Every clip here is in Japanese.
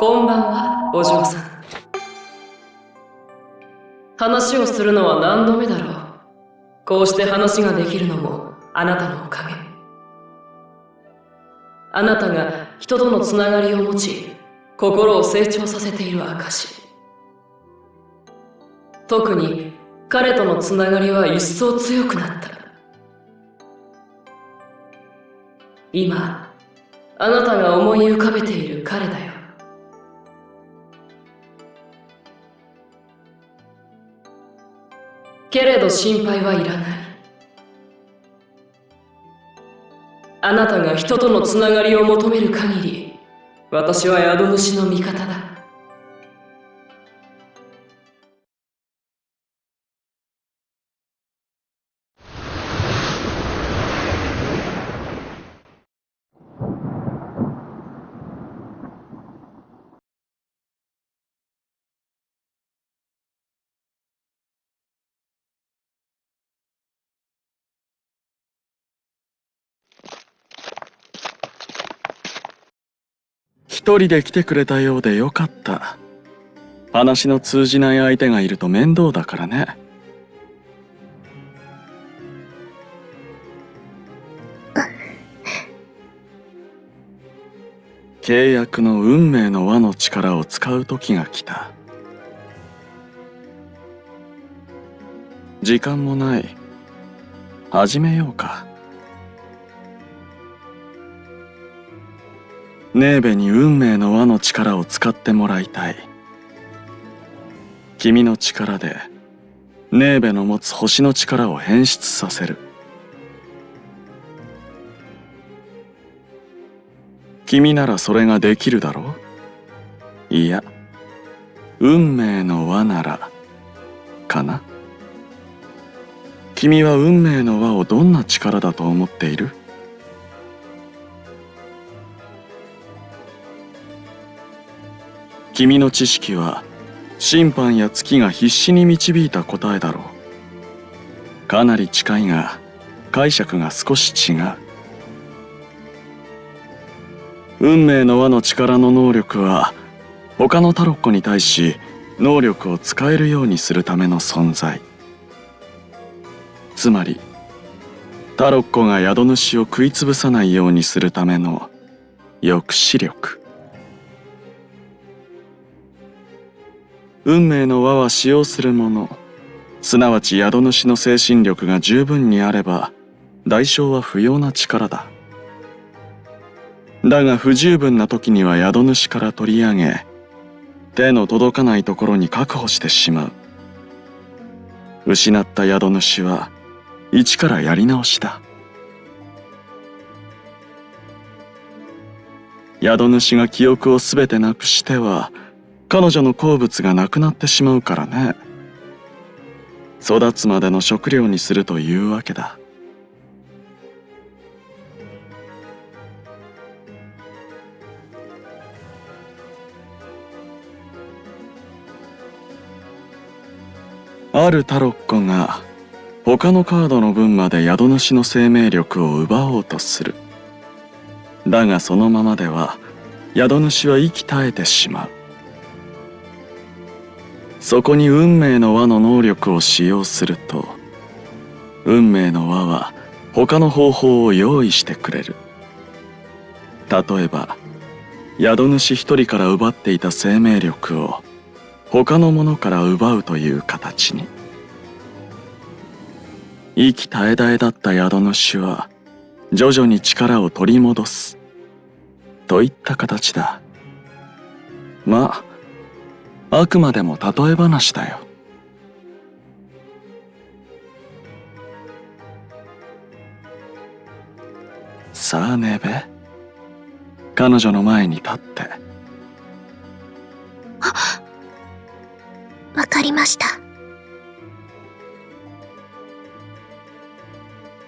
こんばんは、お嬢さん。話をするのは何度目だろう。こうして話ができるのもあなたのおかげ。あなたが人とのつながりを持ち、心を成長させている証。特に彼とのつながりは一層強くなった。今、あなたが思い浮かべている彼だよ。けれど心配はいらない。あなたが人とのつながりを求める限り、私は宿主の味方だ。一人で来てくれたようでよかった。話の通じない相手がいると面倒だからね。契約の運命の輪の力を使う時が来た。時間もない。始めようか。ネーベに運命の輪の力を使ってもらいたい。君の力でネーベの持つ星の力を変質させる。君ならそれができるだろう？いや、運命の輪ならかな。君は運命の輪をどんな力だと思っている？君の知識は審判や月が必死に導いた答えだろう。かなり近いが解釈が少し違う。運命の輪の力の能力は他のタロッコに対し能力を使えるようにするための存在。つまりタロッコが宿主を食いつぶさないようにするための抑止力。運命の輪は使用するもの、すなわち宿主の精神力が十分にあれば代償は不要な力だ。だが不十分な時には宿主から取り上げ、手の届かないところに確保してしまう。失った宿主は一からやり直しだ。宿主が記憶をすべてなくしては彼女の好物がなくなってしまうからね。育つまでの食料にするというわけだ。あるタロッコが他のカードの分まで宿主の生命力を奪おうとする。だがそのままでは宿主は息絶えてしまう。そこに運命の輪の能力を使用すると、運命の輪は他の方法を用意してくれる。例えば宿主一人から奪っていた生命力を他の者から奪うという形に。息絶え絶えだった宿主は徐々に力を取り戻すといった形だ。まあ、あくまでも例え話だよ。さあネベ、彼女の前に立って。わかりました。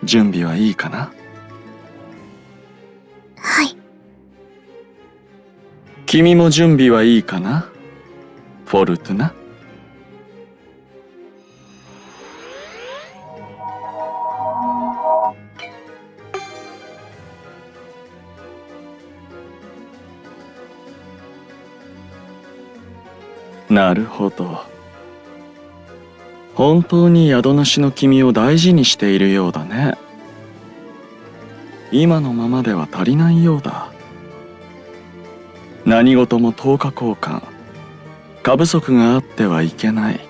準備はいいかな？はい。君も準備はいいかな？フォルトゥナ。なるほど。本当に宿主の君を大事にしているようだね。今のままでは足りないようだ。何事も10日交換。過不足があってはいけない。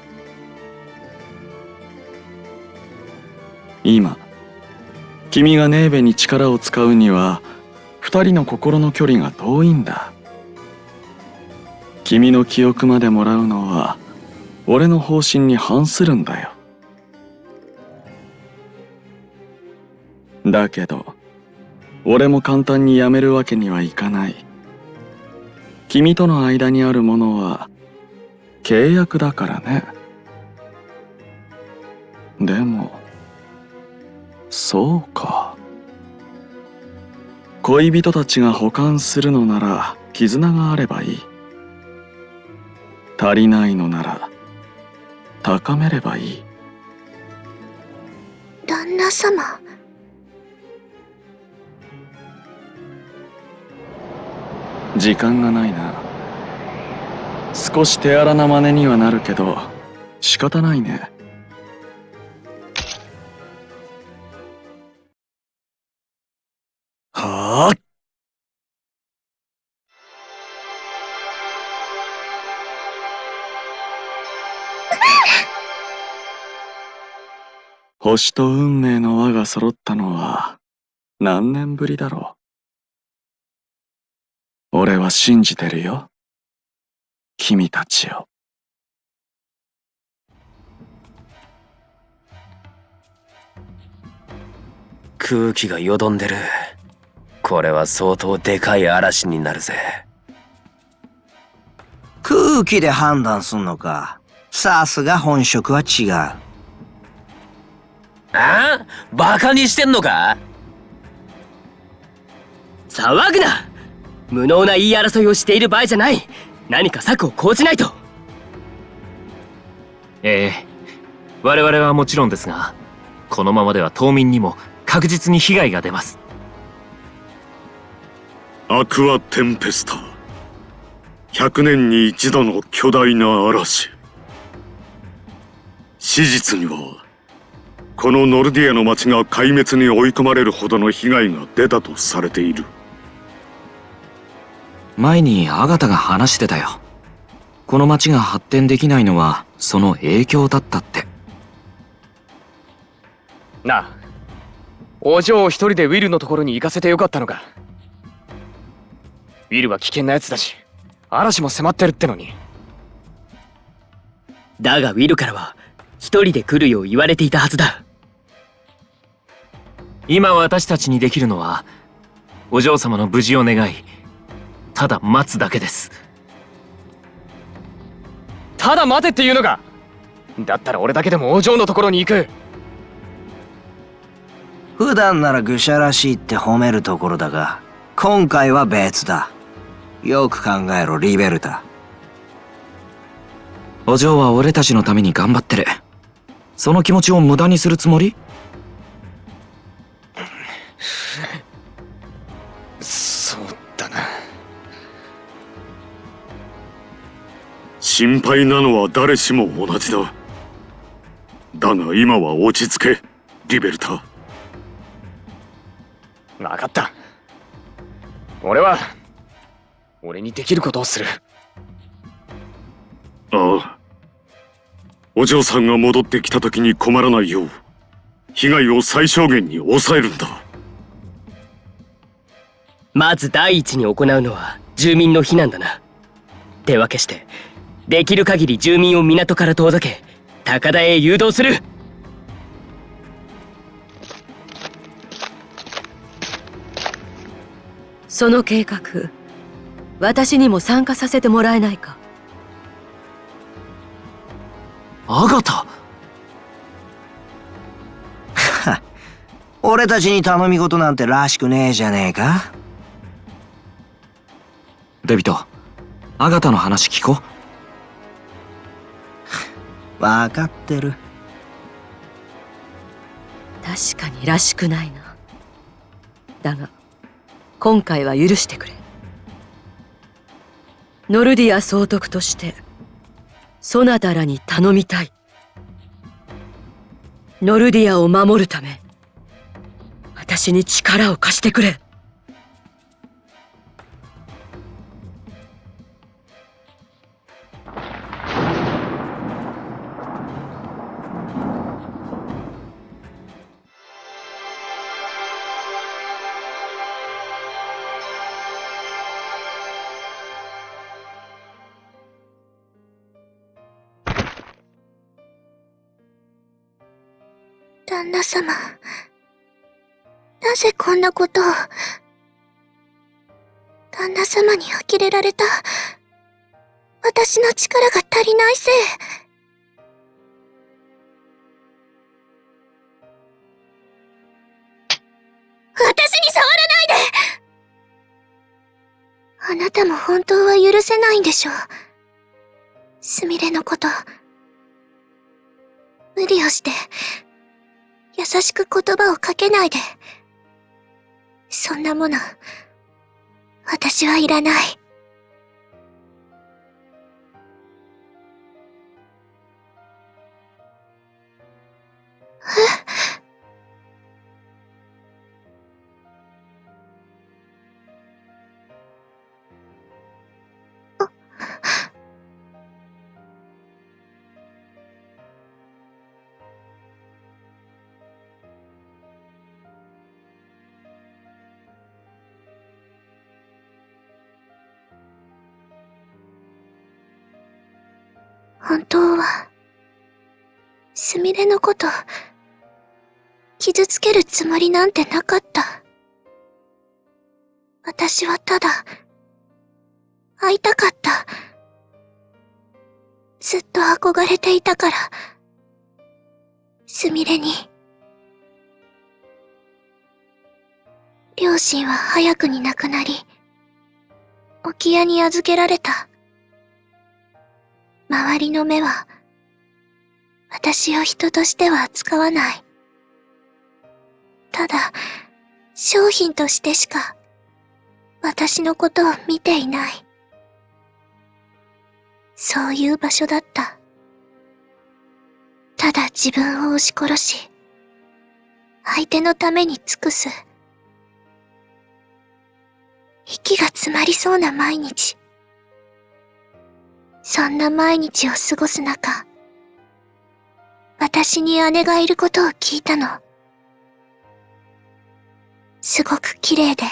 今、君がネーベに力を使うには、二人の心の距離が遠いんだ。君の記憶までもらうのは、俺の方針に反するんだよ。だけど、俺も簡単にやめるわけにはいかない。君との間にあるものは、契約だからね。でも、そうか。恋人たちが補完するのなら、絆があればいい。足りないのなら、高めればいい。旦那様。時間がないな。少し手荒な真似にはなるけど、仕方ないね。はあ。星と運命の輪が揃ったのは何年ぶりだろう。俺は信じてるよ。君たちを。空気がよどんでる。これは相当でかい嵐になるぜ。空気で判断すんのか。さすが本職は違う。ああ？バカにしてんのか？騒ぐな！無能な言い争いをしている場合じゃない。何か策を講じないと。我々はもちろんですが、このままでは島民にも確実に被害が出ます。アクアテンペスタ、100年に一度の巨大な嵐。史実にはこのノルディアの町が壊滅に追い込まれるほどの被害が出たとされている。前にアガタが話してたよ。この町が発展できないのはその影響だったって。なあ、お嬢を一人でウィルのところに行かせてよかったのか。ウィルは危険なやつだし、嵐も迫ってるってのに。だがウィルからは一人で来るよう言われていたはずだ。今私たちにできるのは、お嬢様の無事を願い、ただ待つだけです。ただ待てっていうのか。だったら俺だけでもお嬢のところに行く。普段なら愚者らしいって褒めるところだが、今回は別だ。よく考えろ、リベルタ。お嬢は俺たちのために頑張ってる。その気持ちを無駄にするつもり？そうだな。心配なのは誰しも同じだ。だが今は落ち着け、リベルタ。分かった。俺は俺にできることをする。ああ。お嬢さんが戻ってきた時に困らないよう、被害を最小限に抑えるんだ。まず第一に行うのは住民の避難だな。手分けしてできる限り住民を港から遠ざけ、高台へ誘導する。その計画、私にも参加させてもらえないか。アガタ。俺たちに頼み事なんてらしくねえじゃねえか。デビト、アガタの話聞こう。わかってる。確かにらしくないな。だが今回は許してくれ。ノルディア総督としてそなたらに頼みたい。ノルディアを守るため、私に力を貸してくれ。旦那様、なぜこんなことを。旦那様に呆れられた。私の力が足りないせい。私に触らないで。あなたも本当は許せないんでしょう。すみれのこと。無理をして、優しく言葉をかけないで。そんなもの、私はいらない。本当は、すみれのこと、傷つけるつもりなんてなかった。私はただ、会いたかった。ずっと憧れていたから、すみれに。両親は早くに亡くなり、置屋に預けられた。周りの目は、私を人としては扱わない。ただ、商品としてしか、私のことを見ていない。そういう場所だった。ただ自分を押し殺し、相手のために尽くす。息が詰まりそうな毎日。そんな毎日を過ごす中、私に姉がいることを聞いたの。すごく綺麗で、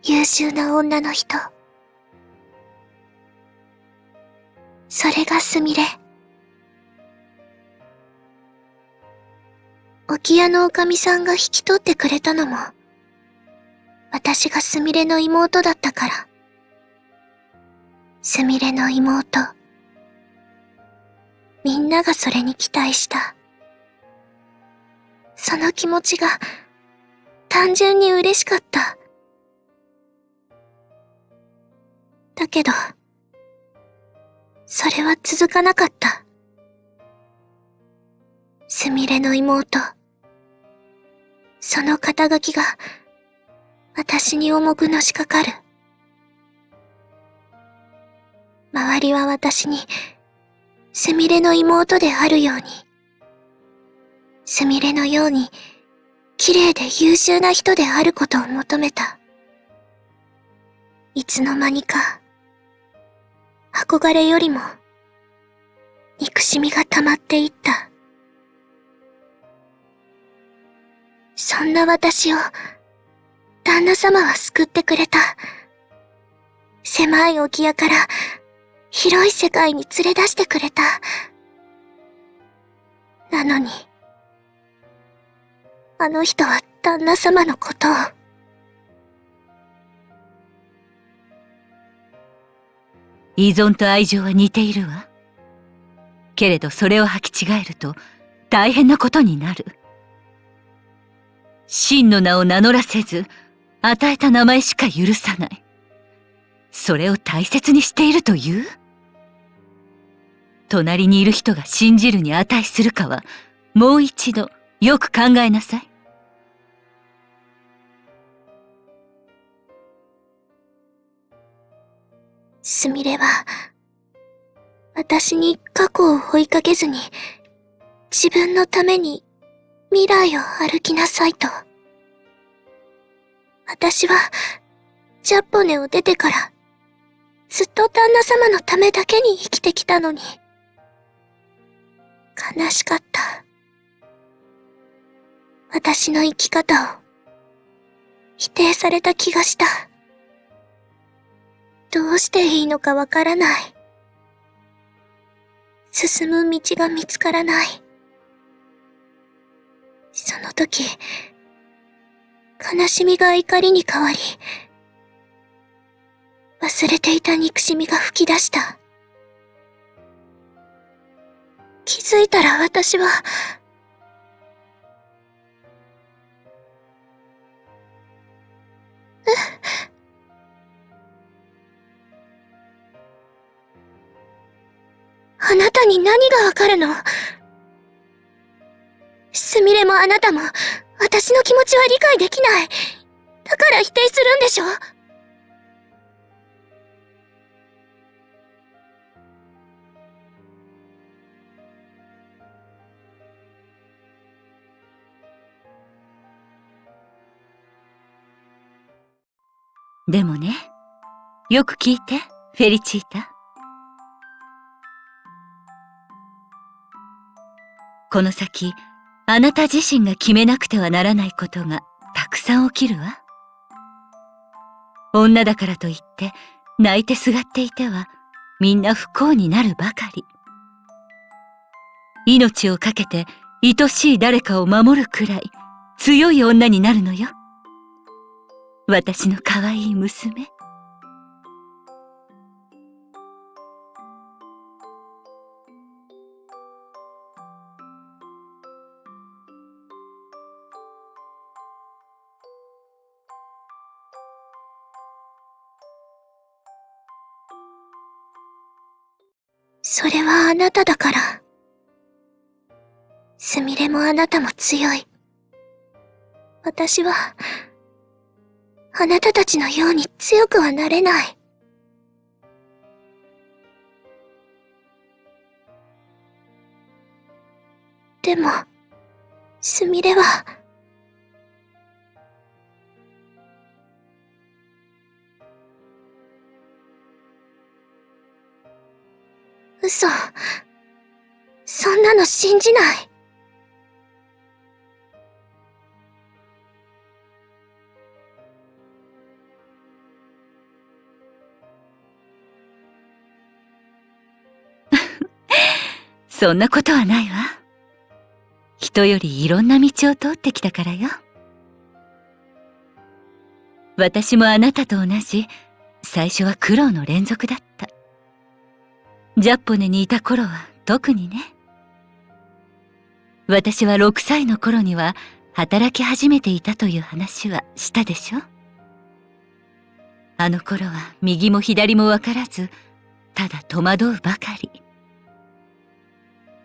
優秀な女の人。それがすみれ。置屋のおかみさんが引き取ってくれたのも、私がすみれの妹だったから。すみれの妹。みんながそれに期待した。その気持ちが単純に嬉しかった。だけど、それは続かなかった。すみれの妹。その肩書きが私に重くのしかかる。周りは私に、すみれの妹であるように、すみれのように、綺麗で優秀な人であることを求めた。いつの間にか、憧れよりも、憎しみが溜まっていった。そんな私を、旦那様は救ってくれた。狭い置屋から、広い世界に連れ出してくれた。なのに、あの人は旦那様のことを。依存と愛情は似ているわ。けれどそれを履き違えると大変なことになる。真の名を名乗らせず、与えた名前しか許さない。それを大切にしているという？隣にいる人が信じるに値するかは、もう一度よく考えなさい。すみれは、私に過去を追いかけずに、自分のために未来を歩きなさいと。私は、ジャポネを出てから、ずっと旦那様のためだけに生きてきたのに、悲しかった。私の生き方を、否定された気がした。どうしていいのかわからない。進む道が見つからない。その時、悲しみが怒りに変わり、忘れていた憎しみが吹き出した。気づいたら私は、あなたに何がわかるの？すみれもあなたも、私の気持ちは理解できない。だから否定するんでしょ？でもね、よく聞いて、フェリチータ。この先、あなた自身が決めなくてはならないことがたくさん起きるわ。女だからといって泣いてすがっていてはみんな不幸になるばかり。命をかけて愛しい誰かを守るくらい強い女になるのよ。私の可愛い娘。それはあなただから。すみれもあなたも強い。私は、あなたたちのように強くはなれない。でも、すみれは、嘘。そんなの信じない。そんなことはないわ。人よりいろんな道を通ってきたからよ。私もあなたと同じ、最初は苦労の連続だった。ジャポネにいた頃は特にね。私は6歳の頃には働き始めていたという話はしたでしょ？あの頃は右も左もわからず、ただ戸惑うばかり。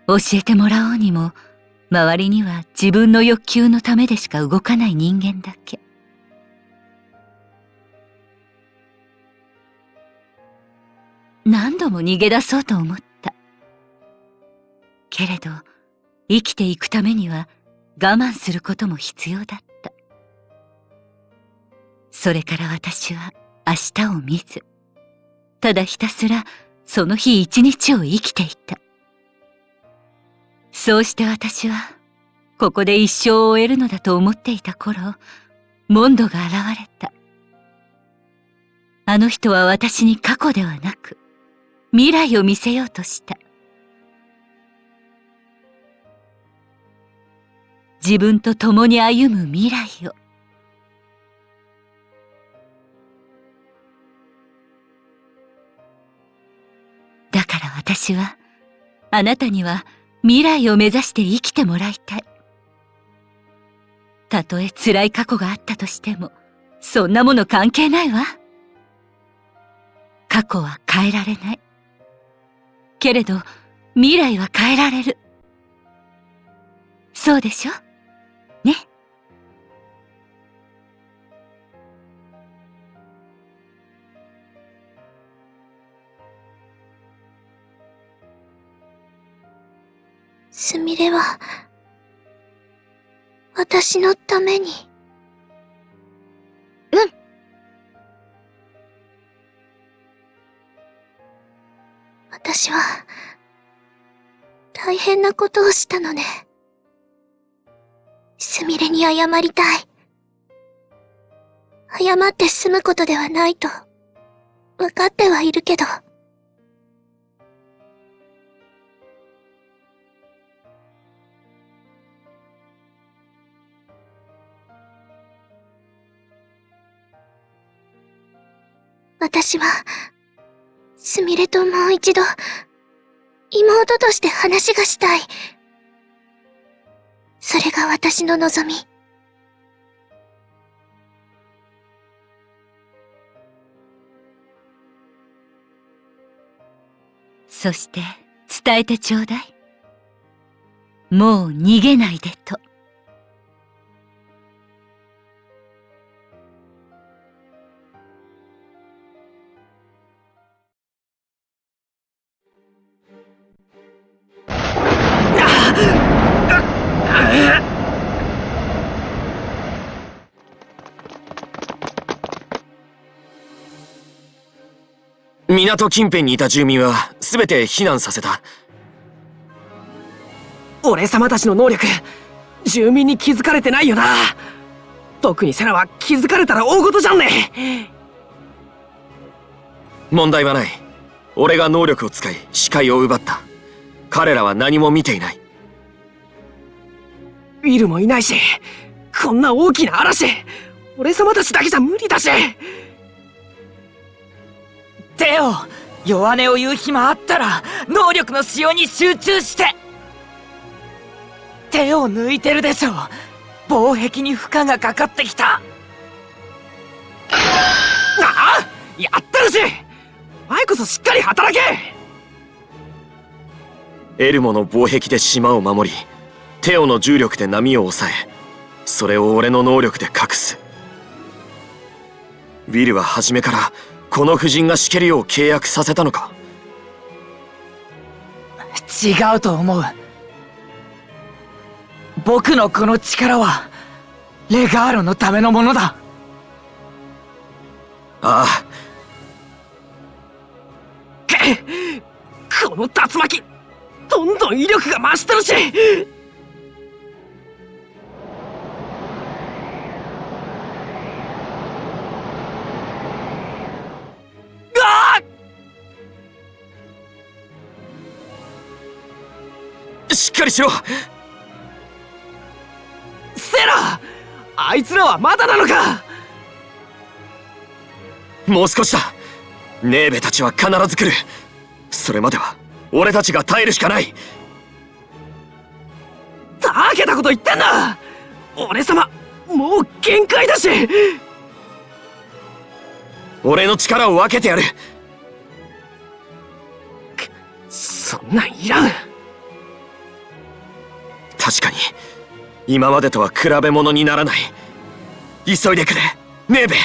教えてもらおうにも、周りには自分の欲求のためでしか動かない人間だけ。何度も逃げ出そうと思った。けれど、生きていくためには我慢することも必要だった。それから私は明日を見ず、ただひたすらその日一日を生きていた。そうして私は、ここで一生を終えるのだと思っていた頃、モンドが現れた。あの人は私に過去ではなく、未来を見せようとした。自分と共に歩む未来を。だから私は、あなたには未来を目指して生きてもらいたい。たとえ辛い過去があったとしても、そんなもの関係ないわ。過去は変えられない。けれど、未来は変えられる。そうでしょ？ね。すみれは、私のために。私は、大変なことをしたのね。すみれに謝りたい。謝って済むことではないと、わかってはいるけど。私は、すみれともう一度、妹として話がしたい。それが私の望み。そして伝えてちょうだい。もう逃げないでと。港近辺にいた住民は全て避難させた。俺様たちの能力、住民に気づかれてないよな。特にセナは気づかれたら大事じゃんね。問題はない。俺が能力を使い視界を奪った。彼らは何も見ていない。ウィルもいないし、こんな大きな嵐、俺様たちだけじゃ無理だし。テオ、弱音を言う暇あったら能力の使用に集中して。手を抜いてるでしょ。防壁に負荷がかかってきた。やってるし、お前こそしっかり働け。エルモの防壁で島を守り、テオの重力で波を抑え、それを俺の能力で隠す。ウィルは初めからこの夫人がしけるよう契約させたのか。違うと思う。僕のこの力はレガールのためのものだ。ああ。この竜巻、どんどん威力が増してるし。しっかりしろ。セラ、あいつらはまだなのか。もう少しだ。ネーベたちは必ず来る。それまでは俺たちが耐えるしかない。たけたこと言ってんだ。俺様もう限界だし。俺の力を分けてやる。そんなんいらん。確かに今までとは比べ物にならない。急いでくれネーベ。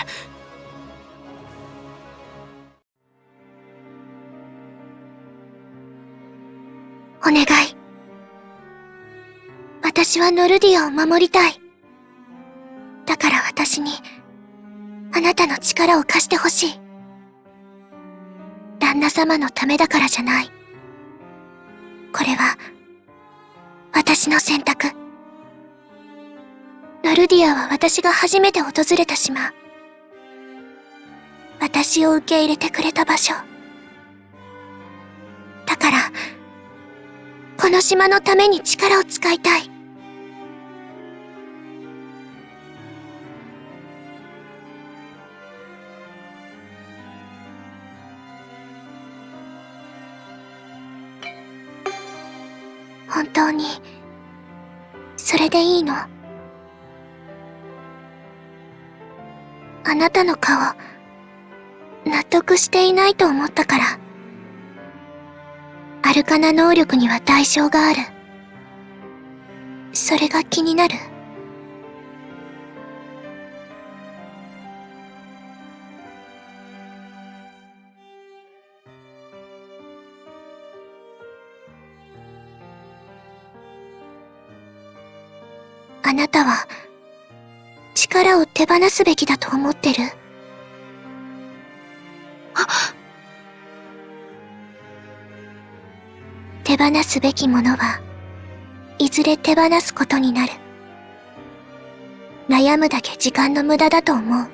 お願い。私はノルディアを守りたい。だから私にあなたの力を貸してほしい。旦那様のためだからじゃない。これは私の選択。ノルディアは私が初めて訪れた島。私を受け入れてくれた場所。だから、この島のために力を使いたい。本当に、それでいいの？あなたの顔、納得していないと思ったから。アルカナ能力には代償がある。それが気になる。あなたは、力を手放すべきだと思ってる？手放すべきものはいずれ手放すことになる。悩むだけ時間の無駄だと思う。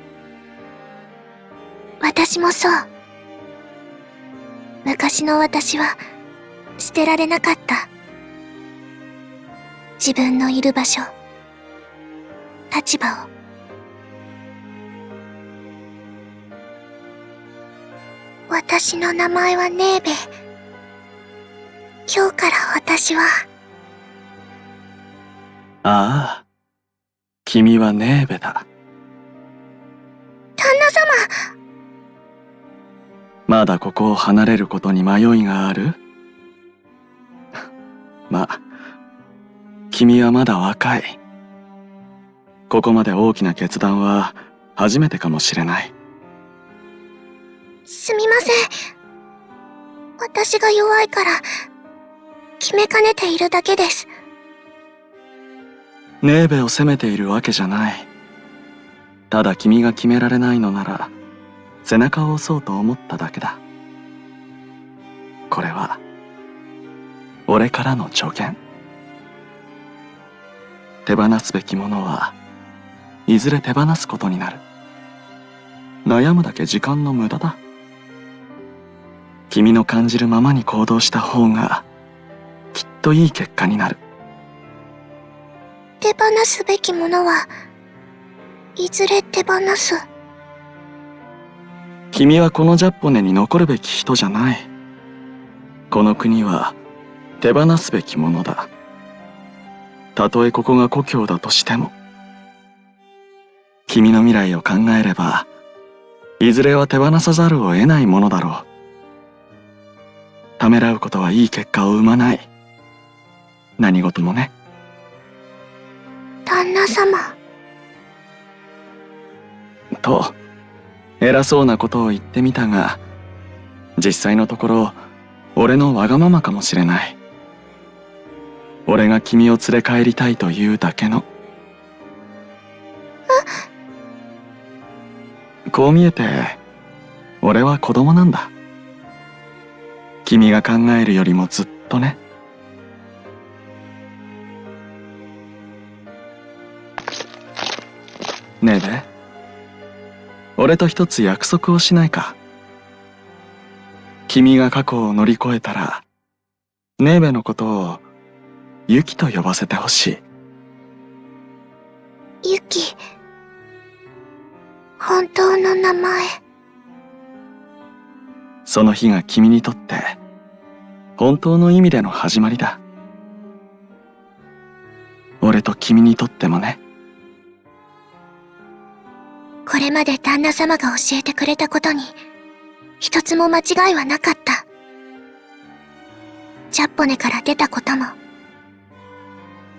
私もそう。昔の私は捨てられなかった。自分のいる場所、立場を。私の名前はネーベ。今日から私は。ああ、君はネーベだ。旦那様。まだここを離れることに迷いがある？まあ、君はまだ若い。ここまで大きな決断は初めてかもしれない。すみません。私が弱いから決めかねているだけです。ネーベを責めているわけじゃない。ただ君が決められないのなら背中を押そうと思っただけだ。これは俺からの助言。手放すべきものはいずれ手放すことになる。悩むだけ時間の無駄だ。君の感じるままに行動した方がきっといい結果になる。手放すべきものはいずれ手放す。君はこのジャッポネに残るべき人じゃない。この国は手放すべきものだ。たとえここが故郷だとしても。君の未来を考えればいずれは手放さざるを得ないものだろう。ためらうことはいい結果を生まない。何事もね。旦那様。と偉そうなことを言ってみたが、実際のところ俺のわがままかもしれない。俺が君を連れ帰りたいというだけの。こう見えて俺は子供なんだ。君が考えるよりもずっとね。ねえべ、俺と一つ約束をしないか。君が過去を乗り越えたらネーベのことをユキと呼ばせてほしい。ユキ。本当の名前。その日が君にとって本当の意味での始まりだ。俺と君にとってもね。これまで旦那様が教えてくれたことに一つも間違いはなかった。ジャッポネから出たことも、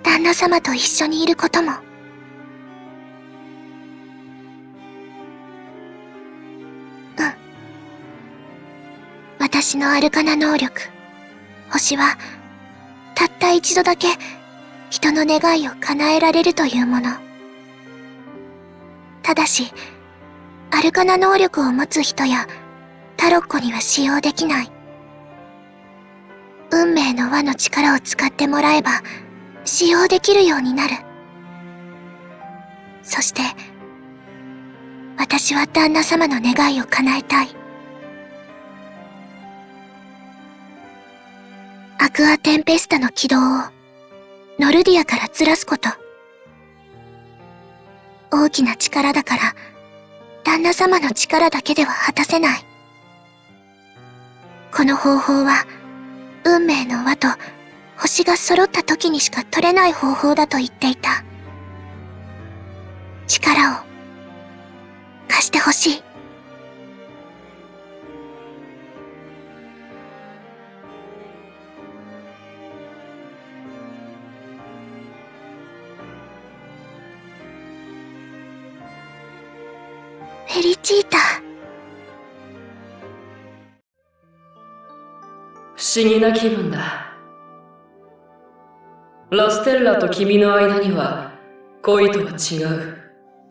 旦那様と一緒にいることも。私のアルカナ能力、星は、たった一度だけ人の願いを叶えられるというもの。ただし、アルカナ能力を持つ人やタロッコには使用できない。運命の輪の力を使ってもらえば、使用できるようになる。そして、私は旦那様の願いを叶えたい。アクアテンペスタの軌道をノルディアからずらすこと。大きな力だから、旦那様の力だけでは果たせない。この方法は、運命の輪と星が揃った時にしか取れない方法だと言っていた。力を貸してほしい。フェリチータ。不思議な気分だ。ラステッラと君の間には恋とは違う。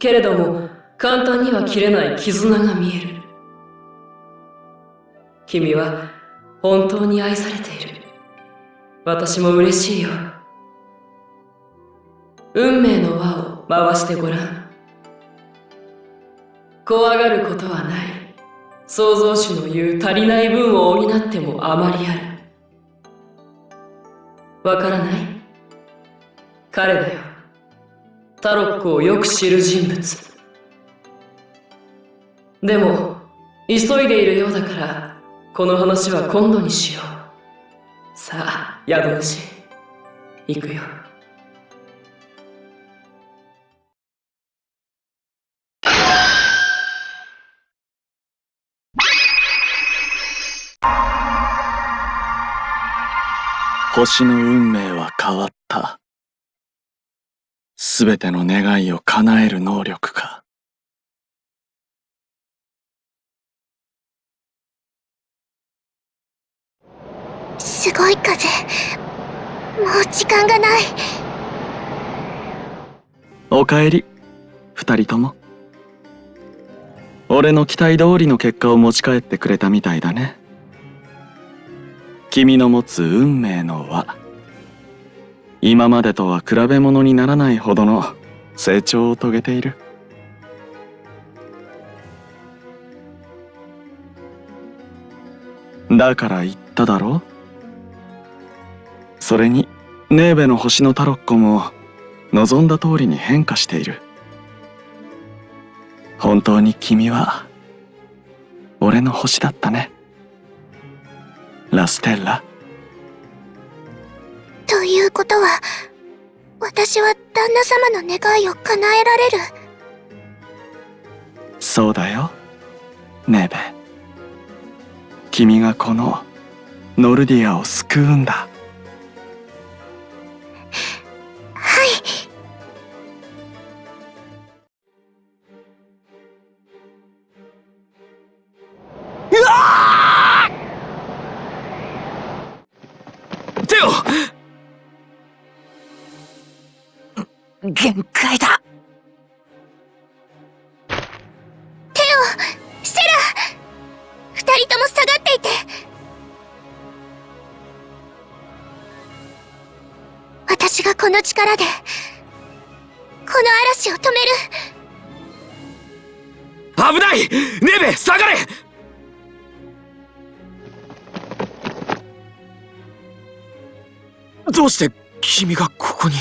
けれども、簡単には切れない絆が見える。君は本当に愛されている。私も嬉しいよ。運命の輪を回してごらん。怖がることはない。創造主の言う足りない分を補ってもあまりある。わからない？彼だよ。タロックをよく知る人物。でも、急いでいるようだから、この話は今度にしよう。さあ、宿主、行くよ。星の運命は変わった。すべての願いを叶える能力か。すごい風。もう時間がない。おかえり、二人とも。俺の期待通りの結果を持ち帰ってくれたみたいだね。君の持つ運命の輪。今までとは比べ物にならないほどの成長を遂げている。だから言っただろう。それに、ネーベの星のタロッコも望んだ通りに変化している。本当に君は俺の星だったね。ラステッラ。ということは、私は旦那様の願いを叶えられる。そうだよ、ネーベ。君がこのノルディアを救うんだ。はい。うわー！テオ！限界だ。テオ、セラ、二人とも下がっていて。私がこの力で、この嵐を止める。危ない！ネベ、下がれ！どうして君がここに？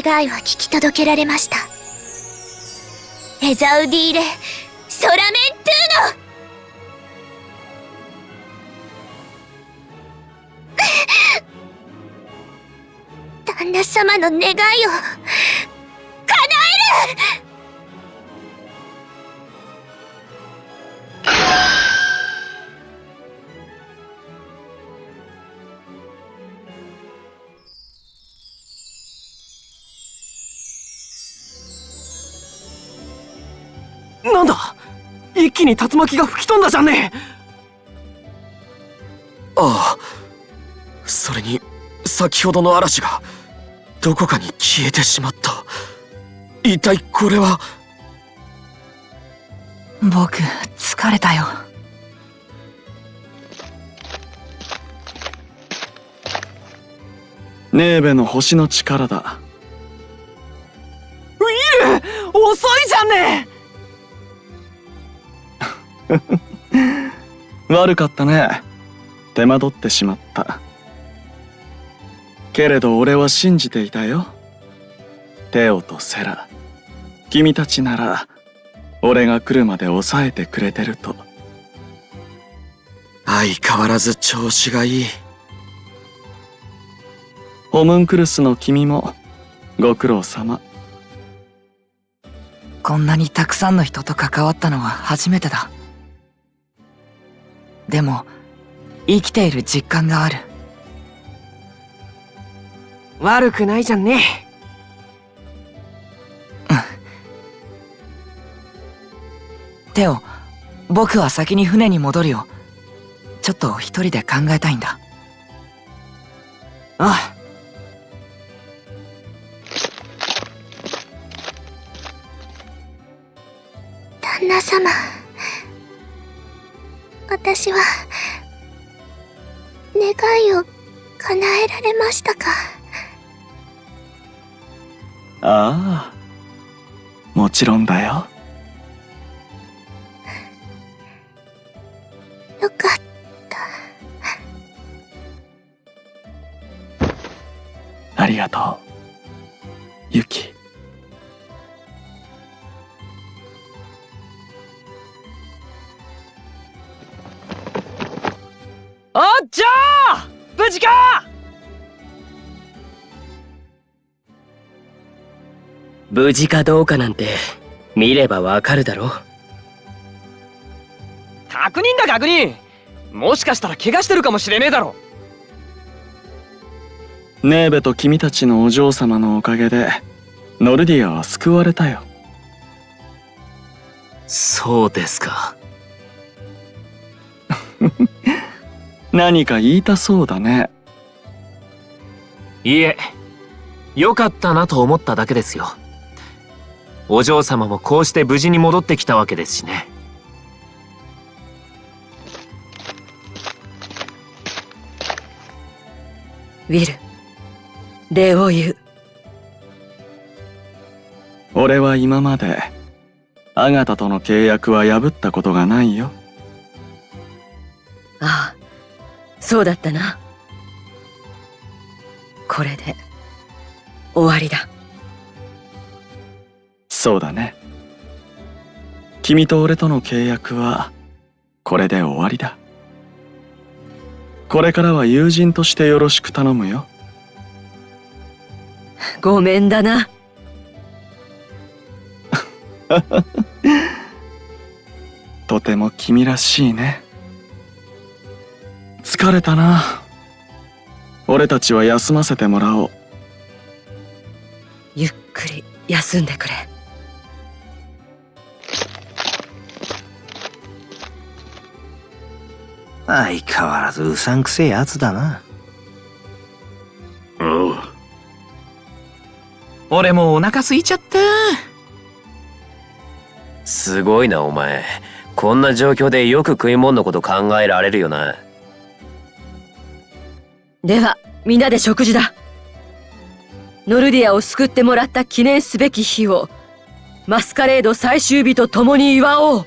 願いは聞き届けられました。エザウディーレ・ソラメントゥーノ。旦那様の願いを叶える。なんだ！一気に竜巻が吹き飛んだじゃんねえ！ああ、それに先ほどの嵐がどこかに消えてしまった。一体これは。僕、疲れたよ。ネーベの星の力だ。ウィル！遅いじゃんね悪かったね。手間取ってしまった。けれど俺は信じていたよ。テオとセラ、君たちなら俺が来るまで抑えてくれてると。相変わらず調子がいい。ホムンクルスの君もご苦労様。こんなにたくさんの人と関わったのは初めてだ。でも生きている実感がある。悪くないじゃんね。テオ、僕は先に船に戻るよ。ちょっと一人で考えたいんだ。あ旦那様、私は願いを叶えられましたか？ああ、もちろんだよ。よかった。ありがとう、ユキ。おっちゃー、無事か？無事かどうかなんて見ればわかるだろ。確認だ確認。もしかしたら怪我してるかもしれねえだろ。ネーベと君たちのお嬢様のおかげでノルディアは救われたよ。そうですか。何か言いたそうだね。いえ、よかったなと思っただけですよ。お嬢様もこうして無事に戻ってきたわけですしね。ウィル、礼を言う。俺は今までアガタとの契約は破ったことがないよ。ああ、そうだったな。これで終わりだ。そうだね。君と俺との契約はこれで終わりだ。これからは友人としてよろしく頼むよ。ごめんだな。とても君らしいね。疲れたな。俺たちは休ませてもらおう。ゆっくり休んでくれ。相変わらずうさんくせえやつだな。おう。俺もお腹空いちゃった。すごいなお前。こんな状況でよく食い物のこと考えられるよな。では皆で食事だ。ノルディアを救ってもらった記念すべき日をマスカレード最終日と共に祝おう。